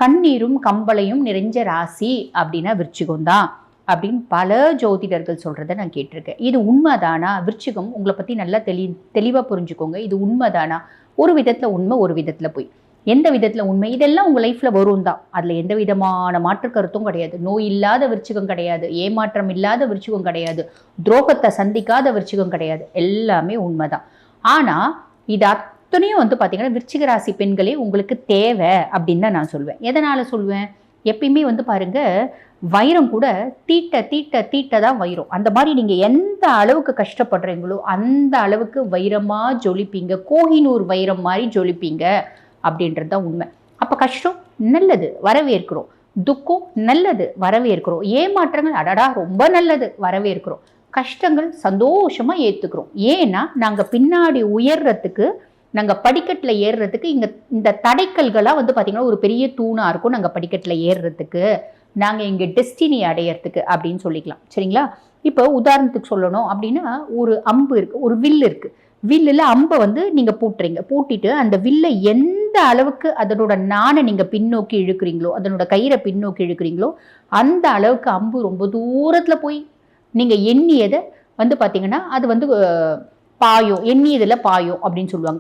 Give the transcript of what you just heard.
கண்ணீரும் கம்பளையும் நிறைஞ்ச ராசி அப்படின்னா விருச்சிகம் தான் அப்படின்னு பல ஜோதிடர்கள் சொல்கிறத நான் கேட்டிருக்கேன். இது உண்மைதானா? விருச்சிகம் உங்களை பற்றி நல்லா தெளிவாக புரிஞ்சுக்கோங்க. இது உண்மைதானா? ஒரு விதத்தில் உண்மை, ஒரு விதத்தில் போய். எந்த விதத்தில் உண்மை? இதெல்லாம் உங்கள் லைஃப்பில் வரும் தான். அதில் எந்த விதமான மாற்று கருத்தும் கிடையாது. நோய் இல்லாத விருச்சிகம் கிடையாது, ஏமாற்றம் இல்லாத விருச்சிகம் கிடையாது, துரோகத்தை சந்திக்காத விருச்சிகம் கிடையாது. எல்லாமே உண்மைதான். ஆனால் இது அத்தனையும் பார்த்தீங்கன்னா விருச்சிக ராசி பெண்களே உங்களுக்கு தேவை அப்படின்னு தான் நான் சொல்வேன். எதனால் சொல்வேன்? எப்பயுமே பாருங்க, வைரம் கூட தீட்ட தீட்ட தீட்ட தான் வைரம். அந்த மாதிரி நீங்கள் எந்த அளவுக்கு கஷ்டப்படுறீங்களோ அந்த அளவுக்கு வைரமாக ஜொலிப்பீங்க. கோஹினூர் வைரம் மாதிரி ஜொலிப்பீங்க அப்படின்றது தான் உண்மை. அப்போ கஷ்டம் நல்லது, வரவேற்கிறோம். துக்கம் நல்லது, வரவேற்கிறோம். ஏமாற்றங்கள் அடடா ரொம்ப நல்லது, வரவேற்கிறோம். கஷ்டங்கள் சந்தோஷமாக ஏற்றுக்கிறோம். ஏன்னா நாங்கள் பின்னாடி உயர்றதுக்கு, நாங்கள் படிக்கட்டில் ஏறுறதுக்கு இந்த தடைக்கல்களாக பார்த்தீங்கன்னா ஒரு பெரிய தூணாக இருக்கும். நாங்கள் படிக்கட்டில் ஏறுறதுக்கு, நாங்கள் இங்கே டெஸ்டினி அடையிறதுக்கு அப்படின்னு சொல்லிக்கலாம். சரிங்களா? இப்போ உதாரணத்துக்கு சொல்லணும் அப்படின்னா, ஒரு அம்பு இருக்குது, ஒரு வில் இருக்குது. வில்லில் அம்பை நீங்கள் பூட்டுறீங்க. பூட்டிட்டு அந்த வில்லை எந்த அளவுக்கு அதனோட நாணை நீங்கள் பின்னோக்கி இழுக்கிறீங்களோ, அதனோட கயிறை பின்னோக்கி இழுக்கிறீங்களோ, அந்த அளவுக்கு அம்பு ரொம்ப தூரத்தில் போய் நீங்கள் எண்ணியதை பார்த்தீங்கன்னா அது பாயும், எண்ணியதில் பாயும் அப்படின்னு சொல்லுவாங்க.